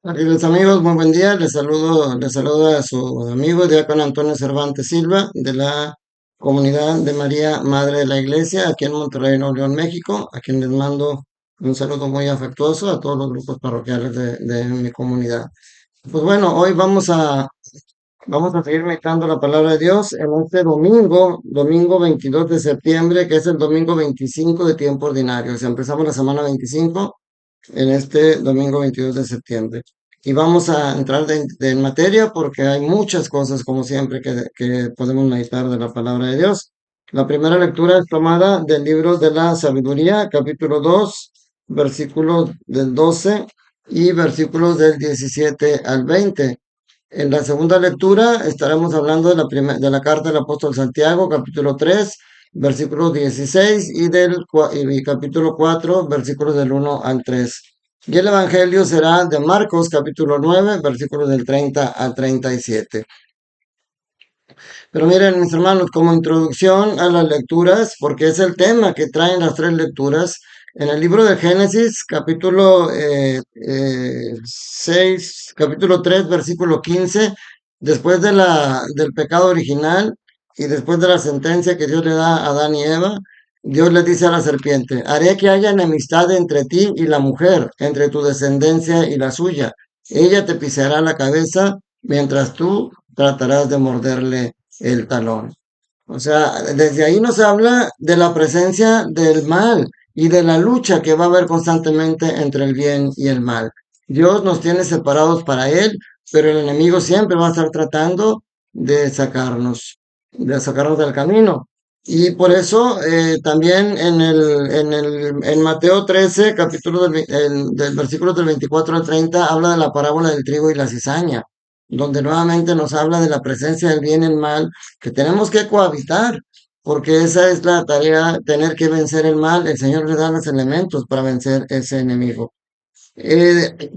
Queridos amigos, muy buen día. Les saludo a su amigo Diácono Antonio Cervantes Silva de la Comunidad de María Madre de la Iglesia aquí en Monterrey, Nuevo León, México, a quien les mando un saludo muy afectuoso a todos los grupos parroquiales de mi comunidad. Pues bueno, hoy vamos a seguir meditando la palabra de Dios en este domingo 22 de septiembre, que es el domingo 25 de tiempo ordinario. O sea, empezamos la semana 25 en este domingo 22 de septiembre. Y vamos a entrar en materia porque hay muchas cosas, como siempre, que podemos meditar de la palabra de Dios. La primera lectura es tomada del libro de la Sabiduría, capítulo 2, versículos del 12 y versículos del 17 al 20. En la segunda lectura estaremos hablando de la carta del apóstol Santiago, capítulo 3, versículos 16 y capítulo 4, versículos del 1 al 3. Y el evangelio será de Marcos, capítulo 9, versículos del 30 al 37. Pero miren, mis hermanos, como introducción a las lecturas, porque es el tema que traen las tres lecturas, en el libro de Génesis, capítulo 6, capítulo 3, versículo 15, después del pecado original y después de la sentencia que Dios le da a Adán y Eva, Dios le dice a la serpiente: haré que haya enemistad entre ti y la mujer, entre tu descendencia y la suya. Ella te pisará la cabeza, mientras tú tratarás de morderle el talón. O sea, desde ahí nos habla de la presencia del mal y de la lucha que va a haber constantemente entre el bien y el mal. Dios nos tiene separados para Él, pero el enemigo siempre va a estar tratando de sacarnos del camino. Y por eso también en Mateo 13, capítulo del versículo del 24 al 30, habla de la parábola del trigo y la cizaña, donde nuevamente nos habla de la presencia del bien y el mal, que tenemos que cohabitar, porque esa es la tarea, tener que vencer el mal. El Señor le da los elementos para vencer ese enemigo. Eh,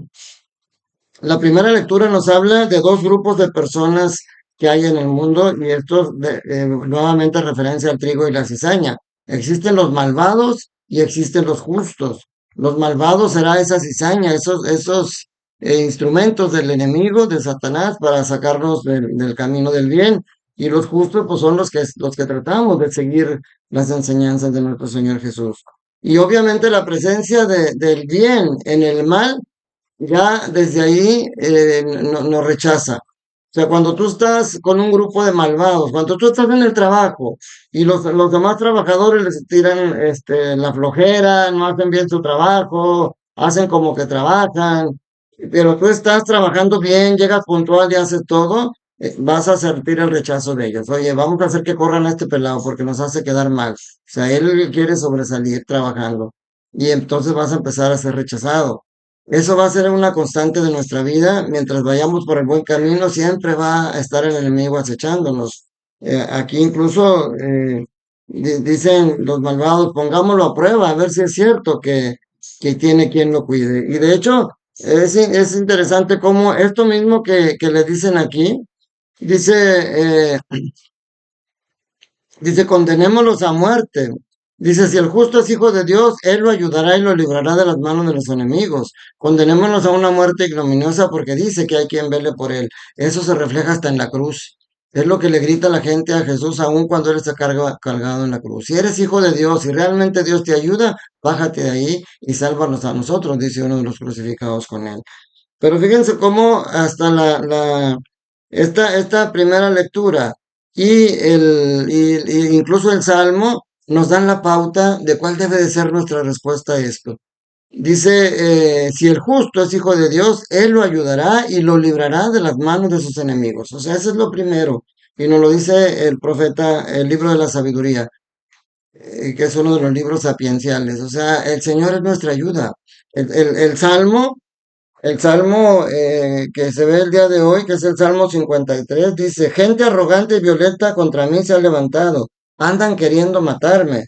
la primera lectura nos habla de dos grupos de personas que hay en el mundo, y esto nuevamente referencia al trigo y la cizaña. Existen los malvados y existen los justos. Los malvados será esa cizaña, esos instrumentos del enemigo, de Satanás, para sacarnos del camino del bien. Y los justos, pues, son los que tratamos de seguir las enseñanzas de nuestro Señor Jesús. Y obviamente la presencia del bien en el mal ya desde ahí nos rechaza. O sea, cuando tú estás con un grupo de malvados, cuando tú estás en el trabajo y los demás trabajadores les tiran la flojera, no hacen bien su trabajo, hacen como que trabajan, pero tú estás trabajando bien, llegas puntual y haces todo, vas a sentir el rechazo de ellos. Oye, vamos a hacer que corran a este pelado porque nos hace quedar mal. O sea, él quiere sobresalir trabajando y entonces vas a empezar a ser rechazado. Eso va a ser una constante de nuestra vida. Mientras vayamos por el buen camino, siempre va a estar el enemigo acechándonos. Aquí incluso dicen los malvados: pongámoslo a prueba, a ver si es cierto que tiene quien lo cuide. Y de hecho, es interesante cómo esto mismo que le dicen aquí, dice, dice: condenémoslos a muerte. Dice: si el justo es hijo de Dios, Él lo ayudará y lo librará de las manos de los enemigos. Condenémonos a una muerte ignominiosa, porque dice que hay quien vele por Él. Eso se refleja hasta en la cruz. Es lo que le grita la gente a Jesús, aun cuando Él está cargado en la cruz. Si eres hijo de Dios, si realmente Dios te ayuda, bájate de ahí y sálvanos a nosotros, dice uno de los crucificados con Él. Pero fíjense cómo hasta esta primera lectura y incluso el Salmo nos dan la pauta de cuál debe de ser nuestra respuesta a esto. Dice: si el justo es hijo de Dios, Él lo ayudará y lo librará de las manos de sus enemigos. O sea, eso es lo primero. Y nos lo dice el profeta, el libro de la sabiduría, que es uno de los libros sapienciales. O sea, el Señor es nuestra ayuda. El Salmo que se ve el día de hoy, que es el Salmo 53, dice: gente arrogante y violenta contra mí se ha levantado, andan queriendo matarme,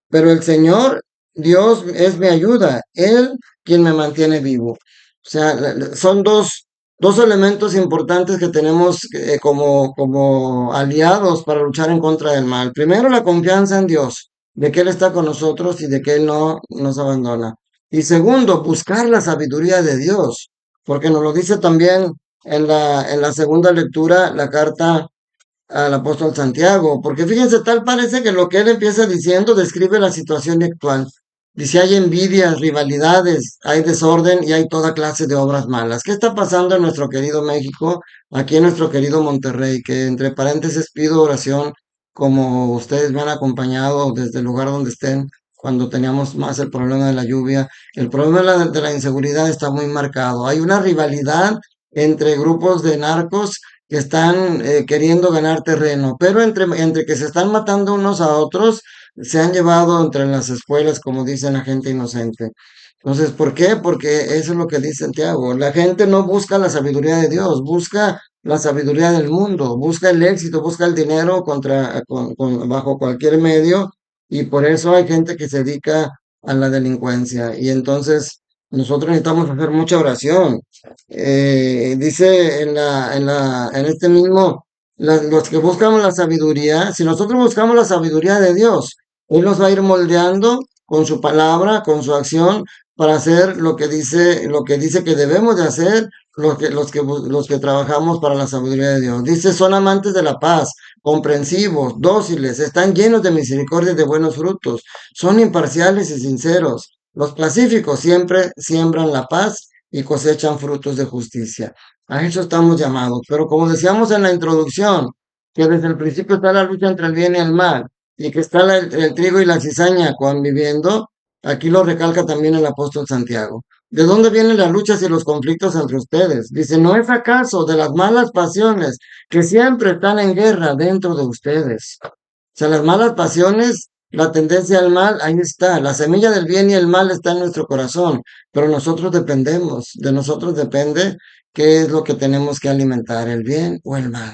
pero el Señor, Dios, es mi ayuda, Él quien me mantiene vivo. O sea, son dos elementos importantes que tenemos como aliados para luchar en contra del mal. Primero, la confianza en Dios, de que Él está con nosotros y de que Él no nos abandona. Y segundo, buscar la sabiduría de Dios. porque nos lo dice también en la segunda lectura, la carta al apóstol Santiago, porque fíjense, tal parece que lo que él empieza diciendo describe la situación actual. Dice, hay envidias, rivalidades, hay desorden y hay toda clase de obras malas. ¿Qué está pasando en nuestro querido México, aquí en nuestro querido Monterrey? Que entre paréntesis pido oración, como ustedes me han acompañado desde el lugar donde estén, cuando teníamos más el problema de la lluvia. El problema de la inseguridad está muy marcado. Hay una rivalidad entre grupos de narcos que están queriendo ganar terreno, pero entre que se están matando unos a otros, se han llevado entre las escuelas, como dicen, a gente inocente. Entonces, ¿por qué? Porque eso es lo que dice Santiago. La gente no busca la sabiduría de Dios, busca la sabiduría del mundo, busca el éxito, busca el dinero bajo cualquier medio, y por eso hay gente que se dedica a la delincuencia. Y entonces nosotros necesitamos hacer mucha oración. Dice en este mismo, los que buscamos la sabiduría, si nosotros buscamos la sabiduría de Dios, Él nos va a ir moldeando con su palabra, con su acción, para hacer lo que dice que debemos de hacer los que trabajamos para la sabiduría de Dios. Dice, son amantes de la paz, comprensivos, dóciles, están llenos de misericordia y de buenos frutos, son imparciales y sinceros. Los pacíficos siempre siembran la paz y cosechan frutos de justicia. A eso estamos llamados. Pero como decíamos en la introducción, que desde el principio está la lucha entre el bien y el mal, y que está el trigo y la cizaña conviviendo, aquí lo recalca también el apóstol Santiago. ¿De dónde vienen las luchas y los conflictos entre ustedes? Dice, ¿no es acaso de las malas pasiones que siempre están en guerra dentro de ustedes? O sea, las malas pasiones, la tendencia al mal, ahí está. La semilla del bien y el mal está en nuestro corazón, pero nosotros dependemos, de nosotros depende qué es lo que tenemos que alimentar, el bien o el mal.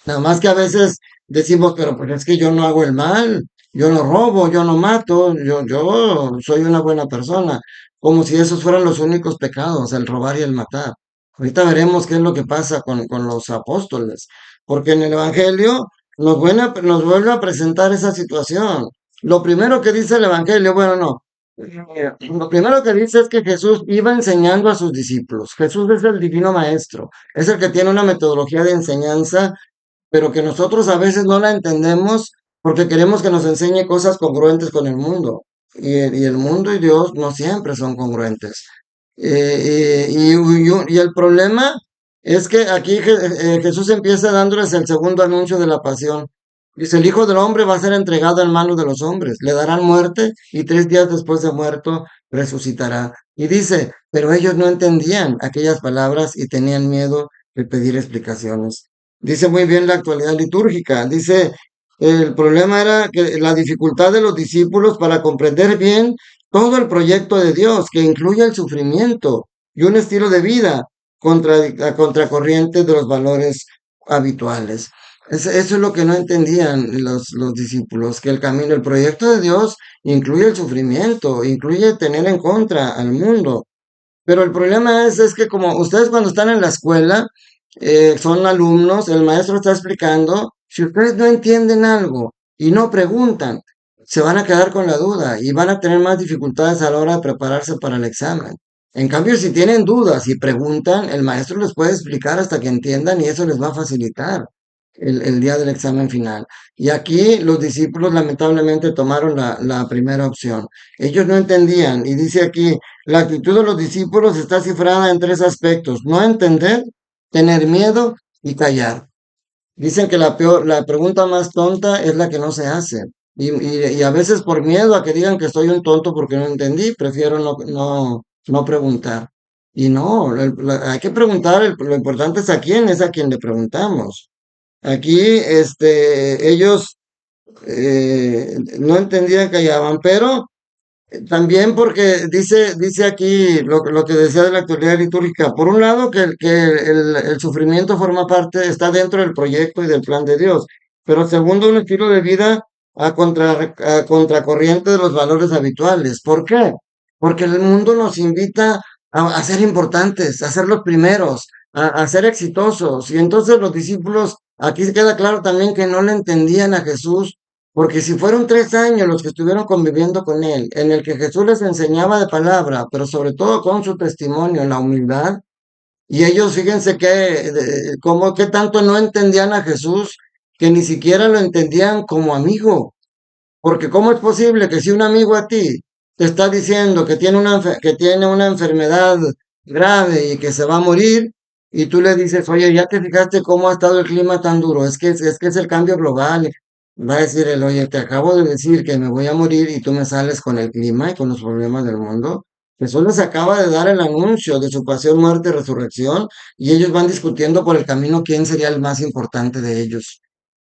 Nada más que a veces decimos, pero pues es que yo no hago el mal, yo no robo, yo no mato, yo soy una buena persona, como si esos fueran los únicos pecados, el robar y el matar. Ahorita veremos qué es lo que pasa con los apóstoles, porque en el Evangelio nos vuelve a presentar esa situación. Lo primero que dice el Evangelio, bueno, no, lo primero que dice es que Jesús iba enseñando a sus discípulos. Jesús es el divino maestro, es el que tiene una metodología de enseñanza, pero que nosotros a veces no la entendemos porque queremos que nos enseñe cosas congruentes con el mundo. Y el mundo y Dios no siempre son congruentes. Y el problema es que aquí Jesús empieza dándoles el segundo anuncio de la pasión. Dice, el Hijo del Hombre va a ser entregado en manos de los hombres, le darán muerte y 3 días después de muerto resucitará. Y dice, pero ellos no entendían aquellas palabras y tenían miedo de pedir explicaciones. Dice muy bien la actualidad litúrgica. Dice, el problema era que la dificultad de los discípulos para comprender bien todo el proyecto de Dios, que incluye el sufrimiento y un estilo de vida a contracorriente de los valores habituales. Eso es lo que no entendían los discípulos, que el camino, el proyecto de Dios incluye el sufrimiento, incluye tener en contra al mundo. Pero el problema es que como ustedes cuando están en la escuela, son alumnos, el maestro está explicando, si ustedes no entienden algo y no preguntan, se van a quedar con la duda y van a tener más dificultades a la hora de prepararse para el examen. En cambio, si tienen dudas y preguntan, el maestro les puede explicar hasta que entiendan y eso les va a facilitar el día del examen final. Y aquí los discípulos lamentablemente tomaron la primera opción. Ellos no entendían y dice aquí, la actitud de los discípulos está cifrada en 3 aspectos: no entender, tener miedo y callar. Dicen que la pregunta más tonta es la que no se hace. Y a veces por miedo a que digan que soy un tonto porque no entendí, prefiero no preguntar. Y no, hay que preguntar, lo importante es a quién, es a quien le preguntamos. Aquí, ellos no entendían, callaban, pero también porque dice aquí lo que decía de la actualidad litúrgica, por un lado el sufrimiento forma parte, está dentro del proyecto y del plan de Dios, pero segundo, un estilo de vida a contracorriente de los valores habituales. ¿Por qué? Porque el mundo nos invita a ser importantes, a ser los primeros, a ser exitosos, y entonces los discípulos, aquí se queda claro también que no le entendían a Jesús Porque si fueron 3 años los que estuvieron conviviendo con él, en el que Jesús les enseñaba de palabra, pero sobre todo con su testimonio, la humildad, y ellos, fíjense cómo, qué tanto no entendían a Jesús, que ni siquiera lo entendían como amigo. Porque ¿cómo es posible que si un amigo a ti te está diciendo que tiene que tiene una enfermedad grave y que se va a morir, y tú le dices, oye, ¿ya te fijaste cómo ha estado el clima tan duro? Es que es el cambio global. Va a decir él, oye, te acabo de decir que me voy a morir y tú me sales con el clima y con los problemas del mundo. Jesús les acaba de dar el anuncio de su pasión, muerte y resurrección, y ellos van discutiendo por el camino quién sería el más importante de ellos.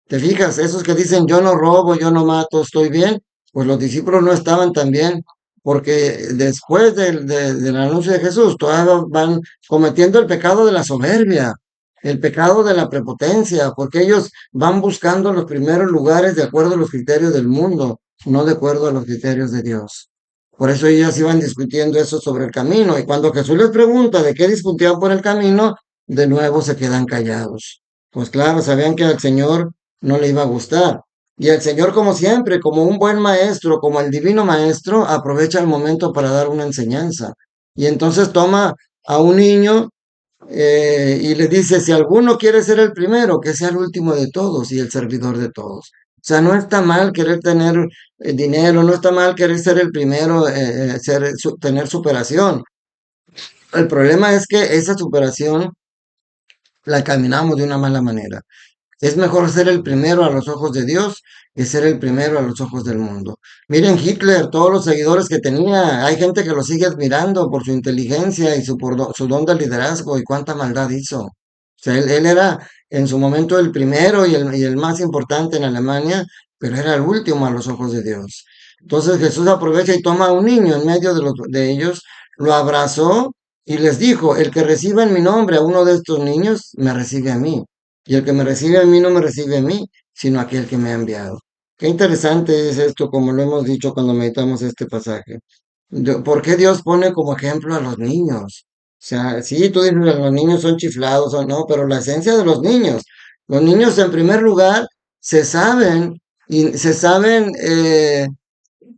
¿Te fijas? Esos que dicen yo no robo, yo no mato, estoy bien, pues los discípulos no estaban tan bien, porque después del anuncio de Jesús, todavía van cometiendo el pecado de la soberbia, el pecado de la prepotencia, porque ellos van buscando los primeros lugares de acuerdo a los criterios del mundo, no de acuerdo a los criterios de Dios. Por eso ellos iban discutiendo eso sobre el camino, y cuando Jesús les pregunta de qué discutían por el camino, de nuevo se quedan callados. Pues claro, sabían que al Señor no le iba a gustar. Y el Señor, como siempre, como un buen maestro, como el divino maestro, aprovecha el momento para dar una enseñanza. Y entonces toma a un niño y le dice, si alguno quiere ser el primero, que sea el último de todos y el servidor de todos. O sea, no está mal querer tener dinero, no está mal querer ser el primero, tener superación. El problema es que esa superación la caminamos de una mala manera. Es mejor ser el primero a los ojos de Dios que ser el primero a los ojos del mundo. Miren Hitler, todos los seguidores que tenía, hay gente que lo sigue admirando por su inteligencia y su don de liderazgo y cuánta maldad hizo. O sea, él era en su momento el primero y el más importante en Alemania, pero era el último a los ojos de Dios. Entonces Jesús aprovecha y toma a un niño en medio de ellos, lo abrazó y les dijo, el que reciba en mi nombre a uno de estos niños, me recibe a mí. Y el que me recibe a mí no me recibe a mí, sino a aquel que me ha enviado. Qué interesante es esto, como lo hemos dicho cuando meditamos este pasaje. ¿Por qué Dios pone como ejemplo a los niños? O sea, sí, tú dices, los niños son chiflados o no, pero la esencia de los niños en primer lugar se saben y se saben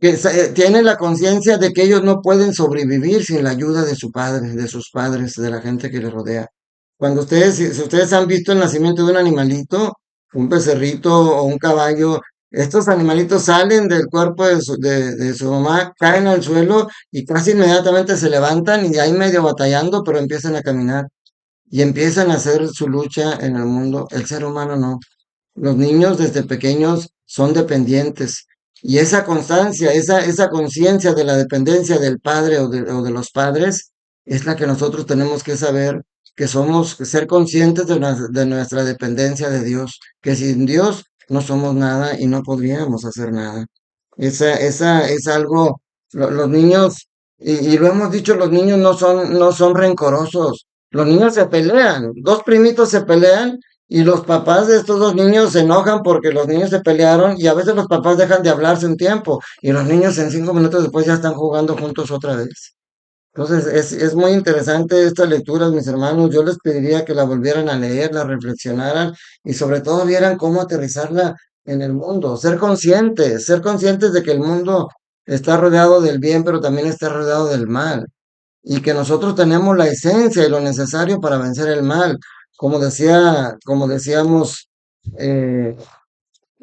tienen la conciencia de que ellos no pueden sobrevivir sin la ayuda de su padre, de sus padres, de la gente que les rodea. Cuando ustedes, si ustedes han visto el nacimiento de un animalito, un becerrito o un caballo, estos animalitos salen del cuerpo de su mamá, caen al suelo y casi inmediatamente se levantan y ahí medio batallando, pero empiezan a caminar y empiezan a hacer su lucha en el mundo. El ser humano no. Los niños desde pequeños son dependientes y esa constancia, esa conciencia de la dependencia del padre o de los padres es la que nosotros tenemos que saber que somos, ser conscientes de nuestra dependencia de Dios, que sin Dios no somos nada y no podríamos hacer nada. Esa es algo, los niños, y lo hemos dicho, los niños no son rencorosos. Los niños se pelean, dos primitos se pelean y los papás de estos dos niños se enojan porque los niños se pelearon y a veces los papás dejan de hablarse un tiempo y los niños en 5 minutos después ya están jugando juntos otra vez. Entonces es muy interesante estas lecturas, mis hermanos. Yo les pediría que la volvieran a leer, la reflexionaran y sobre todo vieran cómo aterrizarla en el mundo. Ser conscientes de que el mundo está rodeado del bien, pero también está rodeado del mal y que nosotros tenemos la esencia y lo necesario para vencer el mal. Como decíamos eh,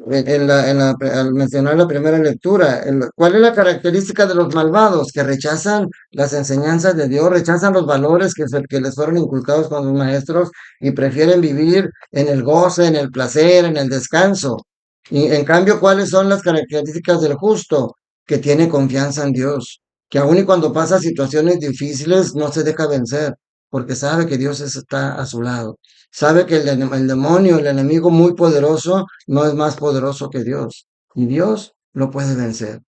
al mencionar la primera lectura, ¿cuál es la característica de los malvados? Que rechazan las enseñanzas de Dios, rechazan los valores que les fueron inculcados con los maestros y prefieren vivir en el goce, en el placer, en el descanso. Y en cambio, ¿cuáles son las características del justo? Que tiene confianza en Dios, que aun y cuando pasa situaciones difíciles no se deja vencer, porque sabe que Dios está a su lado. Sabe que el demonio, el enemigo muy poderoso, no es más poderoso que Dios. Y Dios lo puede vencer.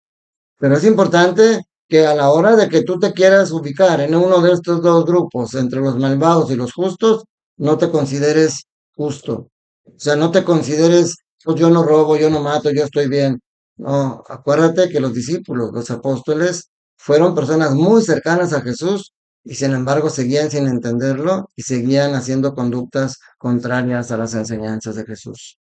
Pero es importante que a la hora de que tú te quieras ubicar en uno de estos dos grupos, entre los malvados y los justos, no te consideres justo. O sea, no te consideres, pues yo no robo, yo no mato, yo estoy bien. No, acuérdate que los discípulos, los apóstoles, fueron personas muy cercanas a Jesús y sin embargo seguían sin entenderlo y seguían haciendo conductas contrarias a las enseñanzas de Jesús.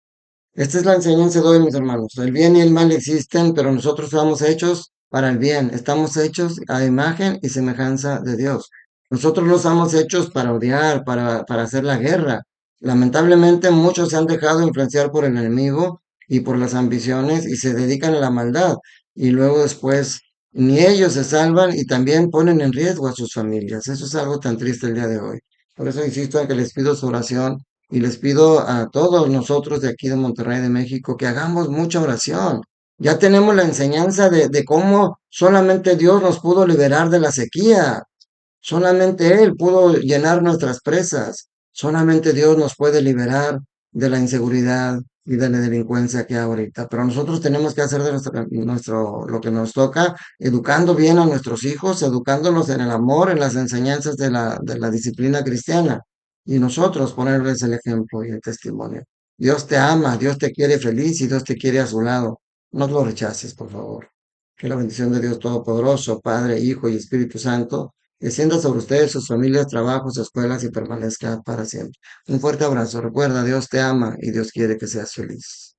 Esta es la enseñanza de hoy, mis hermanos. El bien y el mal existen, pero nosotros estamos hechos para el bien. Estamos hechos a imagen y semejanza de Dios. Nosotros no estamos hechos para odiar, para hacer la guerra. Lamentablemente, muchos se han dejado influenciar por el enemigo y por las ambiciones y se dedican a la maldad. Y luego después ni ellos se salvan y también ponen en riesgo a sus familias. Eso es algo tan triste el día de hoy. Por eso insisto en que les pido su oración y les pido a todos nosotros de aquí de Monterrey, de México, que hagamos mucha oración. Ya tenemos la enseñanza de cómo solamente Dios nos pudo liberar de la sequía. Solamente Él pudo llenar nuestras presas. Solamente Dios nos puede liberar de la inseguridad y de la delincuencia que hay ahorita. Pero nosotros tenemos que hacer de lo que nos toca, educando bien a nuestros hijos, educándolos en el amor, en las enseñanzas de la disciplina cristiana. Y nosotros ponerles el ejemplo y el testimonio. Dios te ama, Dios te quiere feliz y Dios te quiere a su lado. No lo rechaces, por favor. Que la bendición de Dios Todopoderoso, Padre, Hijo y Espíritu Santo, descienda sobre ustedes, sus familias, trabajos, escuelas y permanezca para siempre. Un fuerte abrazo. Recuerda, Dios te ama y Dios quiere que seas feliz.